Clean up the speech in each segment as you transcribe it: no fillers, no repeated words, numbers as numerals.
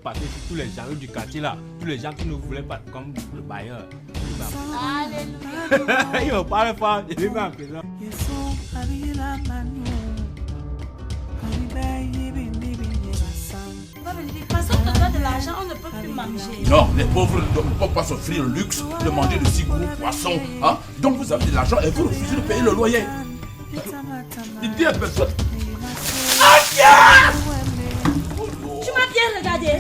passer sur tous les gens du quartier là, tous les gens qui ne voulaient pas, comme le bailleur. Alléluia. Il va parler fort, il est en prison. Parce qu'on te donne de l'argent, on ne peut plus manger. Non, les pauvres ne peuvent pas s'offrir le luxe de manger de si gros poissons. Hein? Donc vous avez de l'argent et vous refusez de payer le loyer. Il dit à personne. Tu m'as bien regardé.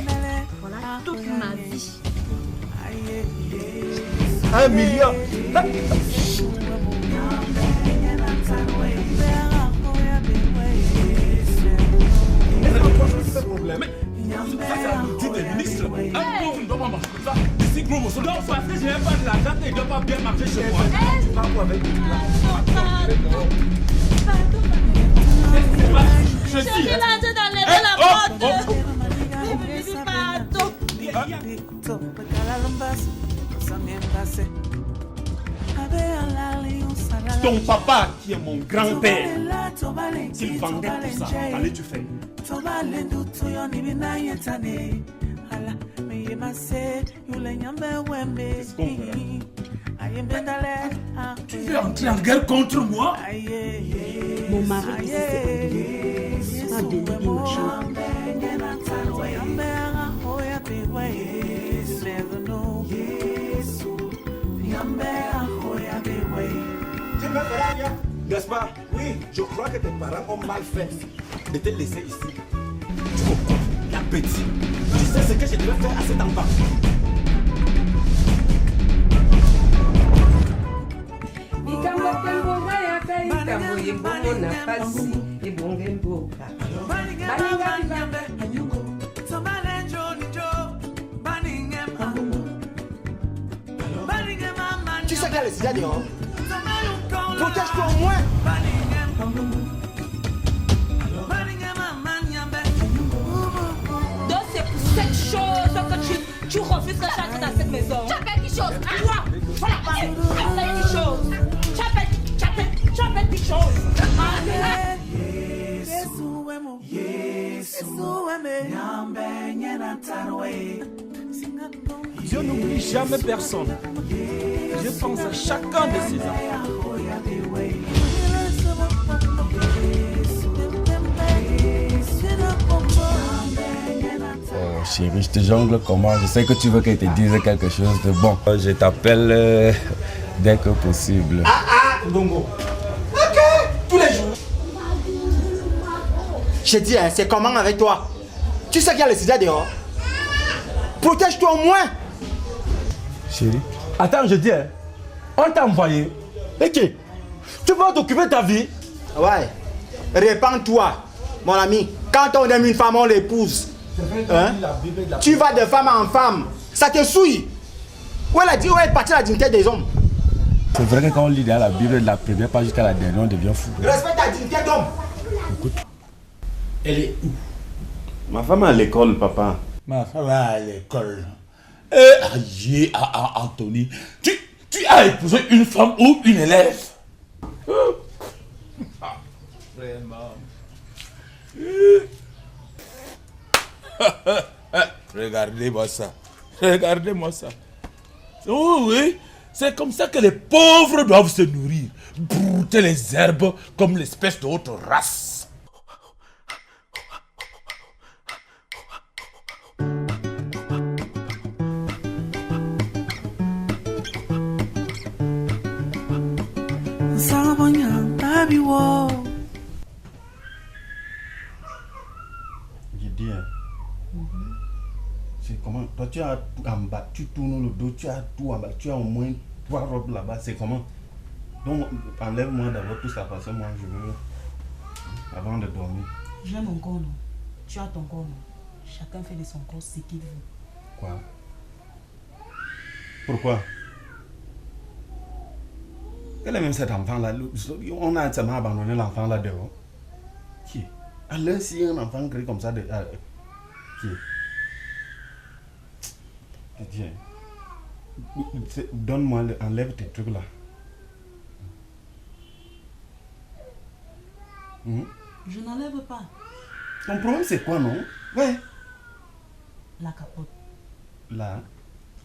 Voilà toute ma vie. 1 million. Tu es ministre. Un pauvre ne doit pas marcher comme ça. Si gros morceau de Donc parce que je n'ai pas de l'argent, il ne doit pas bien marcher chez moi. Tu parles avec Je suis là en train d'enlever la porte. ton papa, qui est mon grand-père, s'il vendait tout ça, qu'allais-tu faire? Tu veux entrer en guerre contre moi? Mon mari a donné une chambre. N'est-ce pas? Oui, je crois que tes parents ont mal fait de te laisser ici. Tu comprends? La petite. Tu sais ce que je devais faire à cet enfant? Tu sais qu'il y a les cigares dehors. Protège-toi au moins. Donc c'est pour cette chose que tu refuses que j'entre dans cette maison. Tu as fait quelque chose. Quoi? Voilà. Tu as fait quelque chose. Tu as fait quelque chose. Dieu n'oublie jamais personne. Dieu pense à chacun de ses enfants. Oh chérie, je te jongle comment? Je sais que tu veux qu'elle te dise quelque chose de bon. Je t'appelle dès que possible. Bongo. Ok, tous les jours. Je dis, hein, c'est comment avec toi? Tu sais qu'il y a les cigares dehors. Protège-toi au moins. Chérie. Attends, je dis, hein, on t'a envoyé. Et qui? Tu vas t'occuper de ta vie? Ouais. Répands-toi, mon ami. Quand on aime une femme, on l'épouse. Hein? Tu vas de femme en femme. Ça te souille. Où est partie la dignité des hommes? C'est vrai que quand on lit dans la Bible de la première page jusqu'à la dernière, on devient fou. Respecte ta dignité d'homme. Écoute. Elle est où? Ma femme est à l'école, papa. Ma femme est à l'école. Aïe, Anthony, tu as épousé une femme ou une élève? Vraiment. Regardez-moi ça. Regardez-moi ça. Oh oui, c'est comme ça que les pauvres doivent se nourrir. Brouter les herbes comme l'espèce d'autre race. J'ai dit, c'est comment? Toi, tu as tout en bas, tu tournes le dos, tu as tout en bas, tu as au moins 3 robes là-bas, c'est comment? Donc, enlève-moi d'abord tout ça parce que moi, je veux, avant de dormir. J'ai mon corps, non? Tu as ton corps, non? Chacun fait de son corps ce qu'il veut. Quoi? Pourquoi? Elle est même cet enfant-là. On a seulement abandonné l'enfant là dehors. Qui? Alors si un enfant crie comme ça, qui? Tiens. Donne-moi, enlève tes trucs là. Je n'enlève pas. Ton problème c'est quoi, non? Ouais. La capote. Là,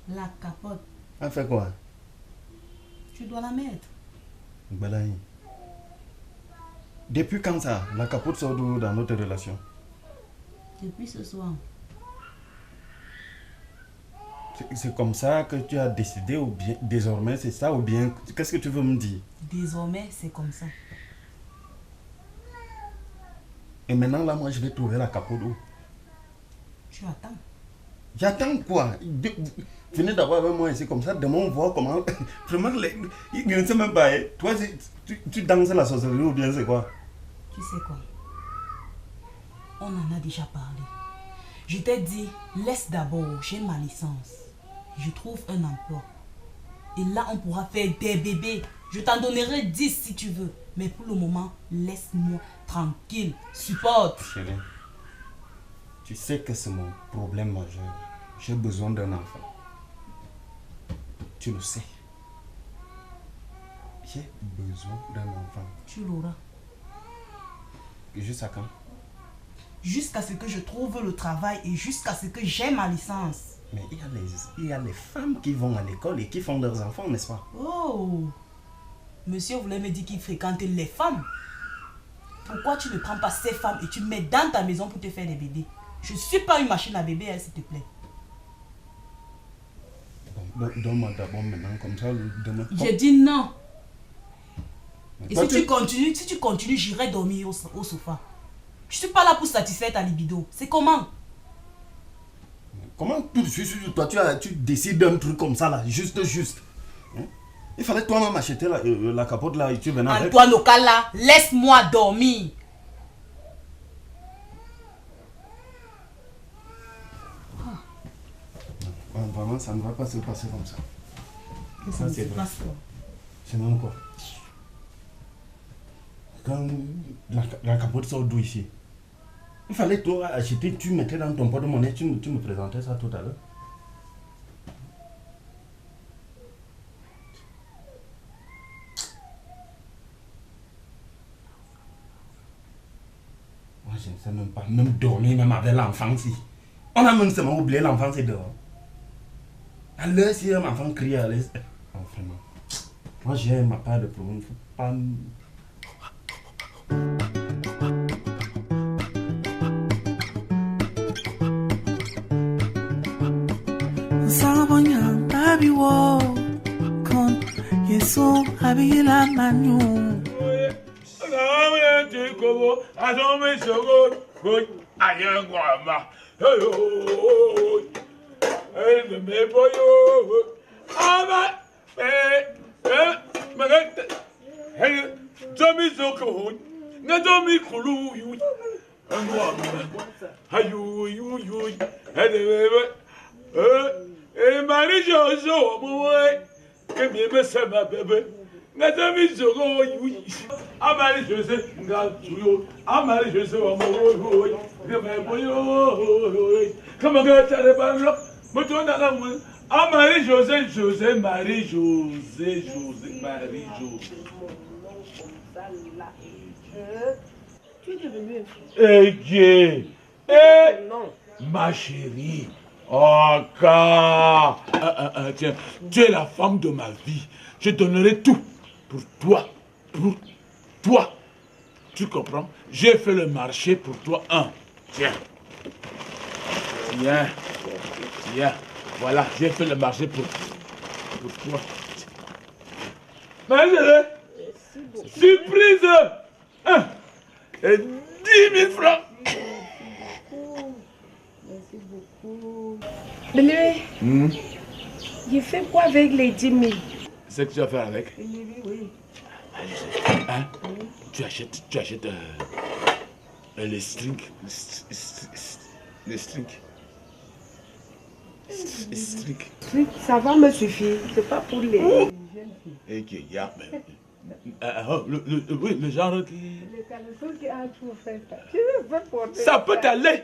La capote. elle fait quoi? Tu dois la mettre. Balaï. Depuis quand ça? La capote sort d'où dans notre relation? Depuis ce soir. C'est comme ça que tu as décidé ou bien désormais c'est ça ou bien qu'est-ce que tu veux me dire? Désormais, c'est comme ça. Et maintenant là moi je vais trouver la capote où? Tu attends. J'attends quoi? Venez d'abord avec moi ici comme ça, demain on voit comment. Vraiment, je ne sais même pas. Toi, tu danses la sorcellerie ou bien c'est quoi? Tu sais quoi? On en a déjà parlé. Je t'ai dit, laisse d'abord, j'ai ma licence. Je trouve un emploi. Et là, on pourra faire des bébés. Je t'en donnerai 10 si tu veux. Mais pour le moment, laisse-moi tranquille. Supporte. Chérie, tu sais que c'est mon problème majeur. J'ai besoin d'un enfant. Tu le sais. J'ai besoin d'un enfant. Tu l'auras. Jusqu'à quand? Jusqu'à ce que je trouve le travail et jusqu'à ce que j'ai ma licence. Mais il y a les femmes qui vont à l'école et qui font leurs enfants, n'est-ce pas? Oh! Monsieur voulait me dire qu'il fréquentait les femmes. Pourquoi tu ne prends pas ces femmes et tu mets dans ta maison pour te faire des bébés? Je ne suis pas une machine à bébé, hein, s'il te plaît. Bon, donne-moi d'abord maintenant, comme ça, demain. J'ai dit non. Et Toi, si tu continues, j'irai dormir au sofa. Je suis pas là pour satisfaire ta libido. C'est comment? Comment tout de suite, toi, tu décides d'un truc comme ça, là, juste. Hein? Il fallait toi-même acheter la capote, là, et tu venais avec. Antoine Okala, laisse-moi dormir. Vraiment, ça ne va pas se passer comme ça. Ça, c'est vrai. Passe. C'est même quoi? Quand la capote sort d'où ici? Il fallait toi acheter, tu mettais dans ton porte-monnaie, tu me présentais ça tout à l'heure. Moi, je ne sais même pas, même dormir, même avec l'enfant ici. On a même seulement oublié l'enfant, c'est dehors. À l'heure, si un enfant crie à l'aise. Enfin, moi, j'ai ma part de problème, il ne faut pas. Sabanya baby wo kon yeso abila manyu Marie-José, que bien me sert ma bébé. Marie-José, Marie-José, comment tu pas là? Marie-José, José, Marie-José, José, Marie-José. tu es devenu Non. Ma chérie. Oh, car. Tiens, tu es la femme de ma vie. Je donnerai tout pour toi. Pour toi. Tu comprends? J'ai fait le marché pour toi. Tiens. Tiens. Tiens. Voilà, j'ai fait le marché pour toi. Ma chérie. Surprise. Et 10 000 francs. Merci beaucoup. Bébé, j'ai fait quoi avec les 10 000? C'est que tu vas faire avec? Oui. Hein? Tu achètes les strings. Les strings. Ça va me suffire. C'est pas pour les jeunes filles. Et qui y a le genre qui. Les caleçons qui a tout fait. Tu veux porter Ça peut t'aller.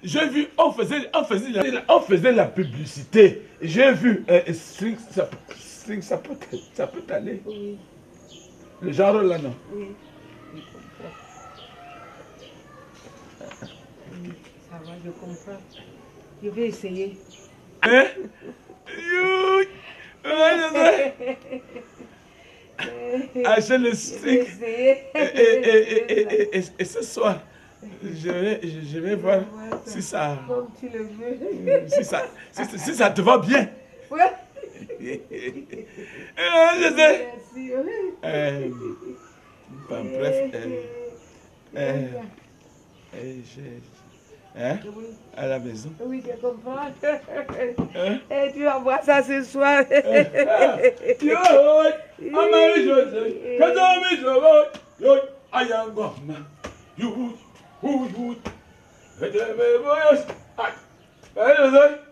J'ai vu, on faisait la publicité. J'ai vu string, ça peut t'aller. Oui. Le genre là, non? Oui. Ça va, je comprends. Je vais essayer. Hein? Achète le stick. Et ce soir, je vais voir si ça. Comme tu le veux. Si ça te va bien. Ouais. Je sais. Merci. Bref. À la maison. Oui, je comprends. Et tu vas voir ça ce soir.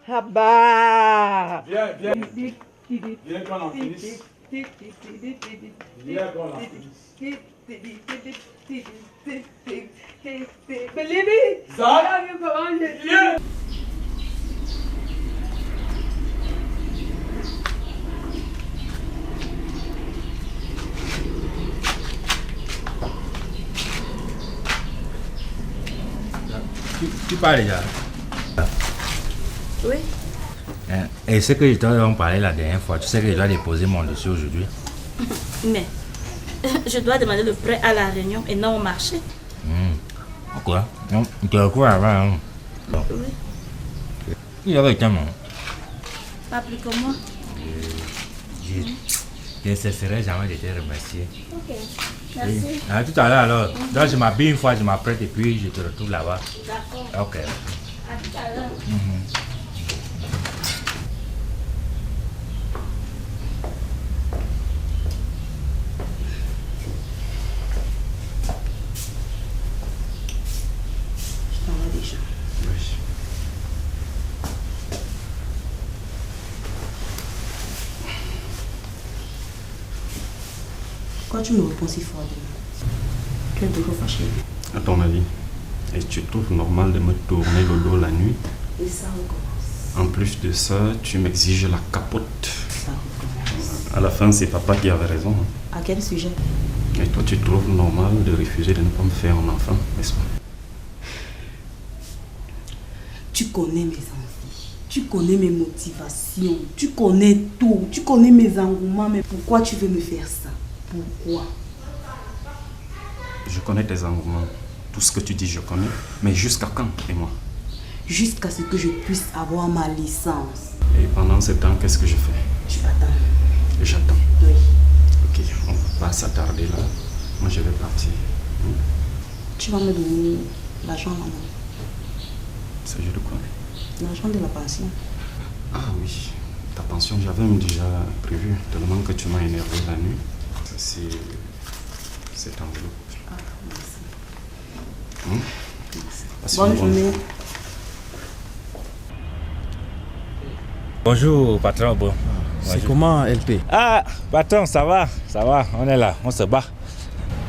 Abba. Viens. Viens qu'on en finisse. Viens qu'on en finisse. Baby, Ça? Viens. Tu parles déjà. Oui. Et ce que je t'ai parlé la dernière fois, tu sais que je dois déposer mon dossier aujourd'hui. Mais je dois demander le prêt à la réunion et non au marché. Pourquoi? Non, tu as quoi avant? Oui. Il y avait tellement. Pas plus que moi. Je ne cesserai jamais de te remercier. Ok. Merci. À tout à l'heure alors. Donc je m'habille une fois, je m'apprête et puis je te retrouve là-bas. D'accord. Ok. À tout à l'heure. Pourquoi tu me réponds si fort? Tu es toujours fâché. À ton avis, est-ce que tu trouves normal de me tourner le dos la nuit? Et ça recommence. En plus de ça, tu m'exiges la capote. Ça recommence. À la fin, c'est papa qui avait raison. À quel sujet? Et toi, tu trouves normal de refuser de ne pas me faire un enfant, n'est-ce pas? Tu connais mes envies, tu connais mes motivations, tu connais tout, tu connais mes engouements, mais pourquoi tu veux me faire ça? Pourquoi? Je connais tes engouements. Tout ce que tu dis, je connais. Mais jusqu'à quand, et moi? Jusqu'à ce que je puisse avoir ma licence. Et pendant ce temps, qu'est-ce que je fais? Tu attends. J'attends. Oui. Ok, on ne va pas s'attarder là. Moi, je vais partir. Tu vas me donner l'argent là. Il s'agit de quoi? L'argent de la pension. Ah oui, ta pension, j'avais même déjà prévu, tellement que tu m'as énervé la nuit. C'est cette enveloppe. Ah, merci. Merci. Bonne journée. Bonjour patron. Bon. C'est comment LP? Ah patron, ça va, on est là, on se bat.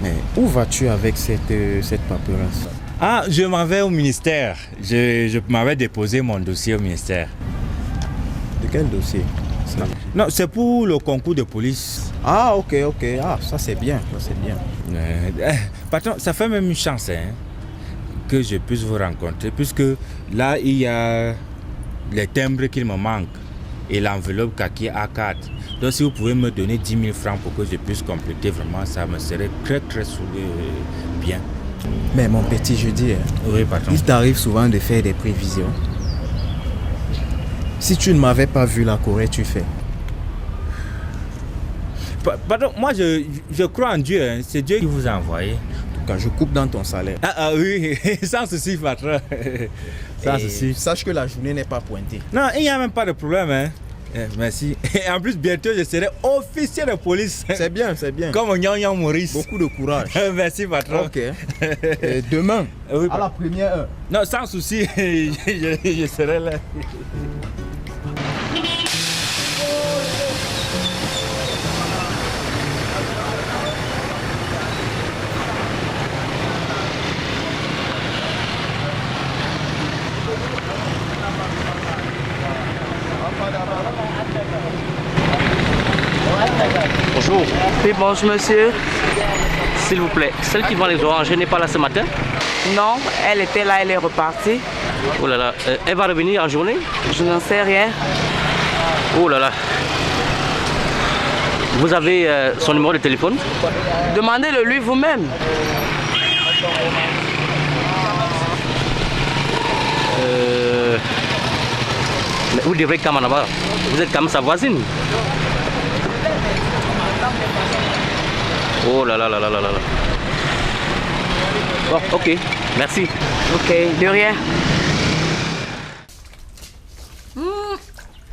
Mais où vas-tu avec cette paperasse? Ah, je m'en vais au ministère. Je m'avais déposé mon dossier au ministère. De quel dossier? Non, c'est pour le concours de police. Ah, ok. Ah, ça c'est bien, Patron, ça fait même une chance que je puisse vous rencontrer, puisque là, il y a les timbres qu'il me manque et l'enveloppe kaki A4. Donc, si vous pouvez me donner 10 000 francs pour que je puisse compléter, vraiment, ça me serait très bien. Mais mon petit, je dis, oui, patron. Il t'arrive souvent de faire des prévisions. Si tu ne m'avais pas vu là, qu'aurais-tu fait? Pardon, moi je crois en Dieu, c'est Dieu qui vous a envoyé. En tout cas, je coupe dans ton salaire. Ah oui, sans souci, patron. Sans souci. Sache que la journée n'est pas pointée. Non, il n'y a même pas de problème. Merci. Et en plus, bientôt, je serai officier de police. C'est bien. Comme Nyan Maurice. Beaucoup de courage. Merci, patron. Ok. Demain, oui, à la première heure. Non, sans souci, je serai là. Bonjour. Oui, bonjour monsieur. S'il vous plaît, celle qui vend les oranges n'est pas là ce matin? Non, elle était là, elle est repartie. Oh là là, elle va revenir en journée? Je n'en sais rien. Oh là là. Vous avez son numéro de téléphone? Demandez-le lui vous-même. Mais vous devrez quand même en avoir. Vous êtes quand même sa voisine. Oh là là là là là là. Bon, ok, merci. Ok, de rien.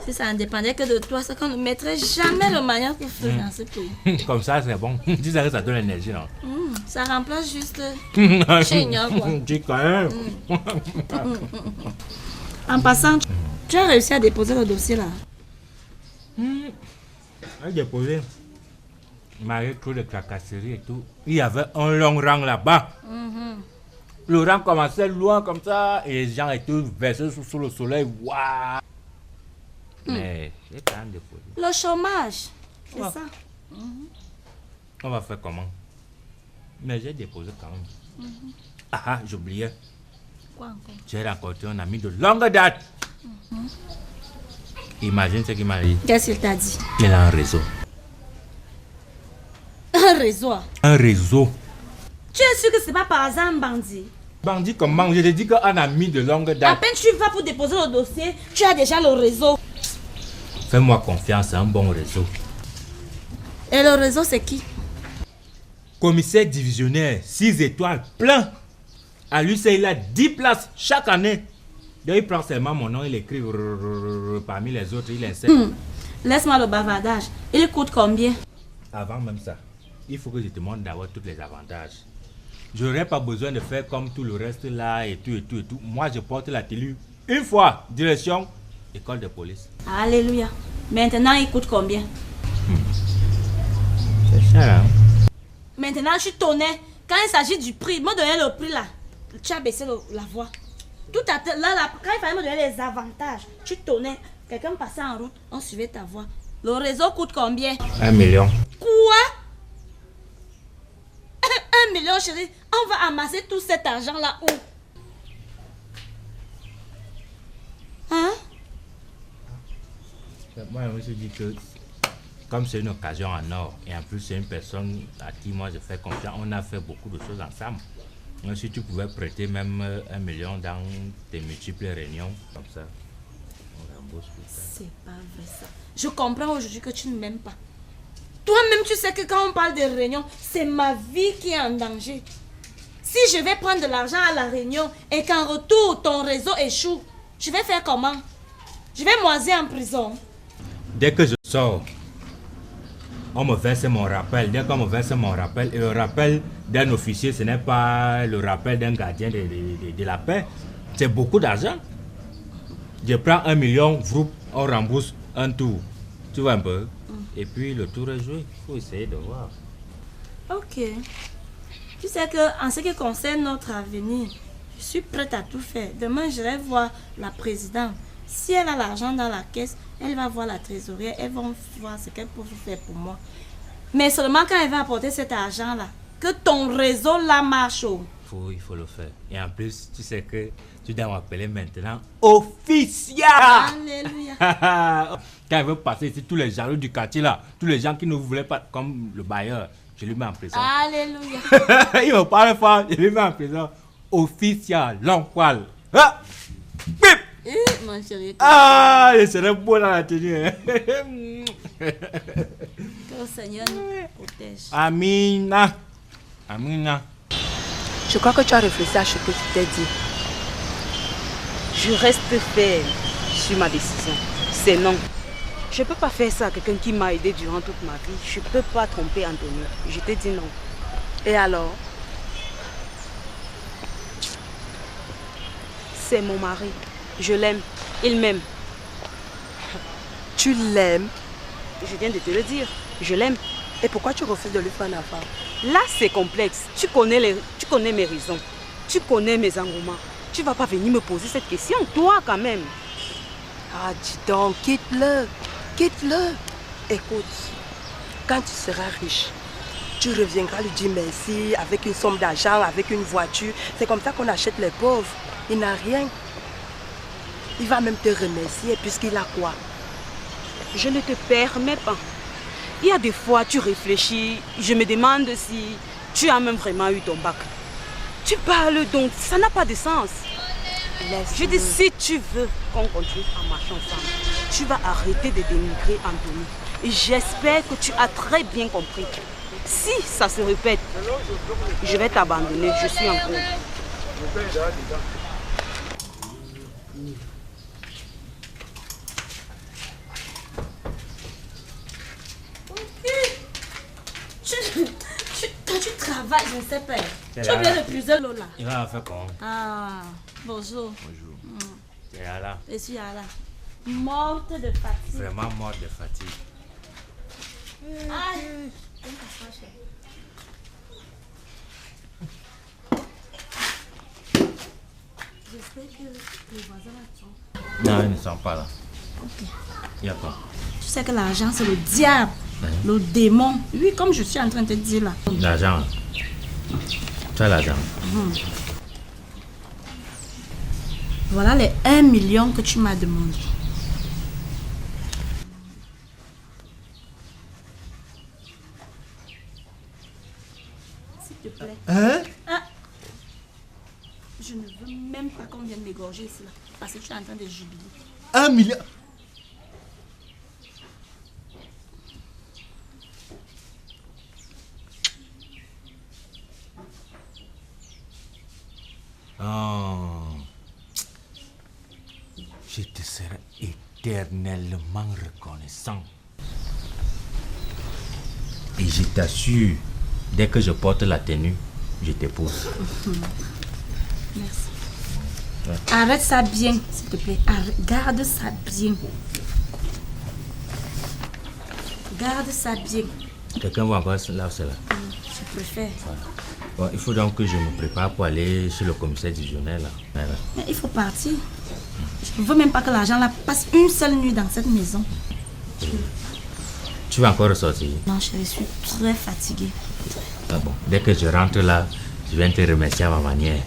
Si ça ne dépendait que de toi, c'est qu'on ne mettrait jamais le manière pour faire dans ce pays. Comme ça, c'est bon. Tu sais que ça donne l'énergie, non? Ça remplace juste Chénion, quoi. Tu connais. En passant, tu as réussi à déposer le dossier là? J'ai déposé. Malgré trop de tracasseries et tout, il y avait un long rang là-bas. Le rang commençait loin comme ça et les gens étaient versés sous le soleil. Waouh! Mais j'ai quand même déposé. Le chômage, c'est ça. On va faire comment? Mais j'ai déposé quand même. Ah, j'oubliais. Quoi encore? J'ai rencontré un ami de longue date. Imagine ce qu'il m'a dit. Qu'est-ce qu'il t'a dit? Il a un réseau. Un réseau? Un réseau. Tu es sûr que c'est pas par hasard un bandit? Bandit comment? Je te dis qu'un ami de longue À date. peine tu vas pour déposer le dossier, tu as déjà le réseau. Fais-moi confiance, c'est un bon réseau. Et le réseau, c'est qui? Commissaire divisionnaire, 6 étoiles, plein. À lui, c'est il a 10 places chaque année. Donc il prend seulement mon nom, il écrit parmi les autres, il insère. Laisse-moi le bavardage. Il coûte combien? Avant même ça, il faut que je te montre d'abord tous les avantages. Je n'aurais pas besoin de faire comme tout le reste là et tout et tout et tout. Moi, je porte la tenue une fois, direction école de police. Alléluia. Maintenant, il coûte combien? C'est cher, hein? Maintenant, je suis tonné. Quand il s'agit du prix, me donner le prix là. Tu as baissé la voix. Tout à là, quand il fallait me donner les avantages, tu tonnais. Quelqu'un passait en route, on suivait ta voix. Le réseau coûte combien? 1 million. Quoi? 1 million, chérie. On va amasser tout cet argent là où? Hein? Moi, je me suis dit que comme c'est une occasion en or, et en plus c'est une personne à qui moi je fais confiance, on a fait beaucoup de choses ensemble. Donc, si tu pouvais prêter même 1 million dans tes multiples réunions, comme ça, on rembourse tout ça. C'est pas vrai ça. Je comprends aujourd'hui que tu ne m'aimes pas. Toi-même, tu sais que quand on parle de réunion, c'est ma vie qui est en danger. Si je vais prendre de l'argent à la réunion et qu'en retour, ton réseau échoue, je vais faire comment? Je vais moisir en prison. Dès que je sors, on me verse mon rappel. Dès qu'on me verse mon rappel, et le rappel d'un officier, ce n'est pas le rappel d'un gardien de la paix. C'est beaucoup d'argent. Je prends 1 million, on rembourse un tour. Tu vois un peu? Et puis le tour est joué. Il faut essayer de voir. Ok. Tu sais que en ce qui concerne notre avenir, je suis prête à tout faire. Demain, je vais voir la présidente. Si elle a l'argent dans la caisse, elle va voir la trésorière. Elles vont voir ce qu'elle peut faire pour moi. Mais seulement quand elle va apporter cet argent-là, que ton réseau là marche. Il faut le faire. Et en plus, tu sais que tu dois m'appeler maintenant officiel. Alléluia. Quand elle veut passer ici, tous les jaloux du quartier là, tous les gens qui ne voulaient pas, comme le bailleur, je lui mets en prison. Alléluia. Il me parle fort, je lui mets en prison. Officiel, long poil. Ah! Bip! Mon chéri. Ah, je serais beau dans la tenue. Hein. Que le Seigneur nous protège. Amina. Amina. Je crois que tu as réfléchi à ce que tu t'es dit. Je reste ferme sur ma décision. C'est non. Je ne peux pas faire ça à quelqu'un qui m'a aidé durant toute ma vie. Je ne peux pas tromper Antonio. Je t'ai dit non. Et alors? C'est mon mari. Je l'aime. Il m'aime. Tu l'aimes? Je viens de te le dire. Je l'aime. Et pourquoi tu refuses de lui faire un affaire? Là, c'est complexe. Tu connais mes raisons. Tu connais mes engouements. Tu ne vas pas venir me poser cette question, toi, quand même. Ah, dis donc, quitte-le. Quitte-le. Écoute, quand tu seras riche, tu reviendras lui dire merci avec une somme d'argent, avec une voiture. C'est comme ça qu'on achète les pauvres. Il n'a rien. Il va même te remercier puisqu'il a quoi? Je ne te permets pas. Il y a des fois, tu réfléchis, je me demande si tu as même vraiment eu ton bac. Tu parles donc, ça n'a pas de sens. Je dis, si tu veux qu'on continue à marcher ensemble, tu vas arrêter de dénigrer Anthony. Et j'espère que tu as très bien compris. Si ça se répète, je vais t'abandonner, je suis en cours. Quand tu travailles, je ne sais pas. Tu as bien épuisé Lola. Il va faire quoi? Ah, bonjour. Bonjour. C'est là. Je suis là. Morte de fatigue. Vraiment morte de fatigue. Aïe. J'espère que les voisins là sont. Non, ils ne sont pas là. Ok. Il y a quoi? Tu sais que l'argent, c'est le diable, le démon. Oui, comme je suis en train de te dire là. L'argent. Tu as l'argent. Voilà les 1 million que tu m'as demandé. S'il te plaît. Hein? Ah. Je ne veux même pas qu'on vienne m'égorger ici là. Parce que tu es en train de jubiler. 1 million. Oh. Je te serai éternellement reconnaissant. Et je t'assure, dès que je porte la tenue, je t'épouse. Merci. Ouais. Arrête ça bien, s'il te plaît. Garde ça bien. Garde ça bien. Quelqu'un va encore là ou c'est là? Je préfère. Voilà. Bon, il faut donc que je me prépare pour aller chez le commissaire divisionnaire là. Voilà. Mais il faut partir. Je ne veux même pas que l'argent là passe une seule nuit dans cette maison. Tu vas encore ressortir? Non, je suis très fatiguée. Ah bon. Dès que je rentre là, je viens te remercier à ma manière.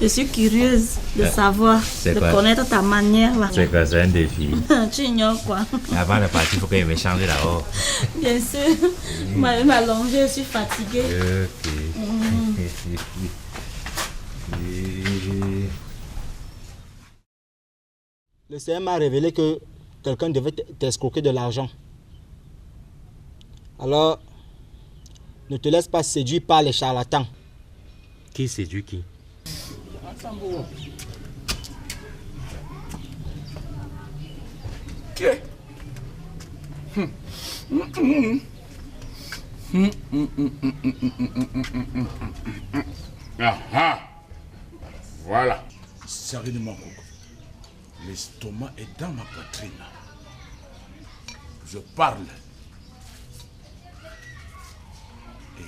Je suis curieuse de savoir, de connaître ta manière là. C'est quoi, c'est un défi. Tu ignores quoi? Avant de partir, il faut que je me change là-haut. Bien sûr. Je m'allonger, je suis fatiguée. Ok. Le CM m'a révélé que quelqu'un devait t'escroquer de l'argent. Alors, ne te laisse pas séduire par les charlatans. Qui séduit qui? Ah, voilà. Sérieusement, Coco. L'estomac est dans ma poitrine. Je parle. Et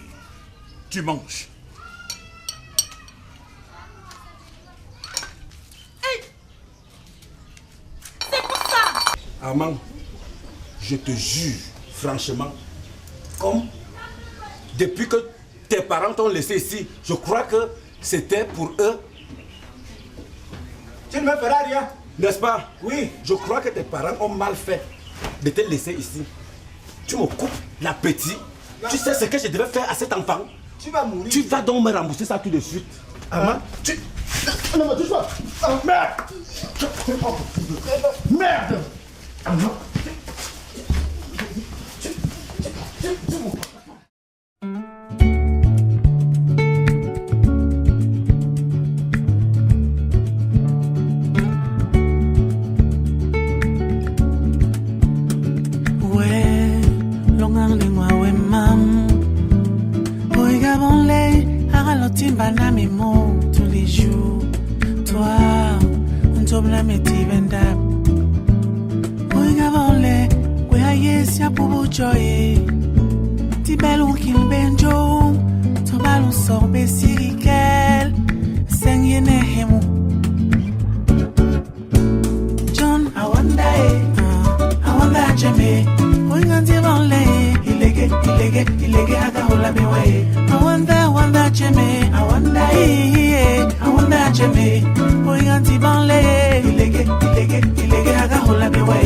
tu manges. Hey! C'est pour ça! Armand, je te jure, franchement, comme depuis que tes parents t'ont laissé ici, je crois que c'était pour eux. Tu ne me feras rien. N'est-ce pas? Oui. Je crois que tes parents ont mal fait de te laisser ici. Tu me coupes l'appétit. Tu sais ce que je devais faire à cet enfant? Tu vas mourir. Tu vas donc me rembourser ça tout de suite. Armand, tu... Non, mais touche-moi. Merde! Merde! Armand. Tous les jours, toi, on tombe la métier vendable. Regardons-les, voyez si à pour joyer. Ti bellou qui benjo, ton ballon sort bessirikel, saigne nehemu. John, I wonder, Jimmy, regardez-les, il est gay, hula biwe. I wonder, Jimmy. I wonder, Jimmy. Boy, auntie Banley. Ilege, aga hula biwe.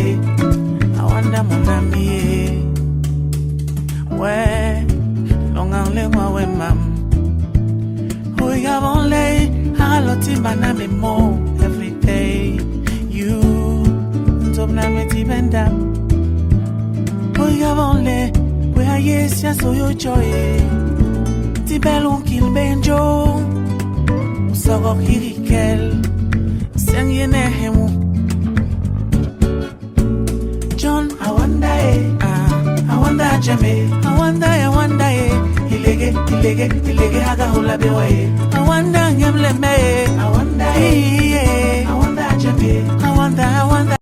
I wonder, mon ami. Ouais, long en le moi, ouais, mam. Boy, Banley. Haloti baname mo every day. You, Tobna me ti benda. Boy, Banley. Where yes, ya so yo joy. Ti belon kil benjo. Usoro hirikel. Seng yene hemu. John, I wonder, I wonder, Jimmy. I wonder, Ilege, haga hula bewaye. I wonder, Jimmy. I wonder, Jimmy. I wonder,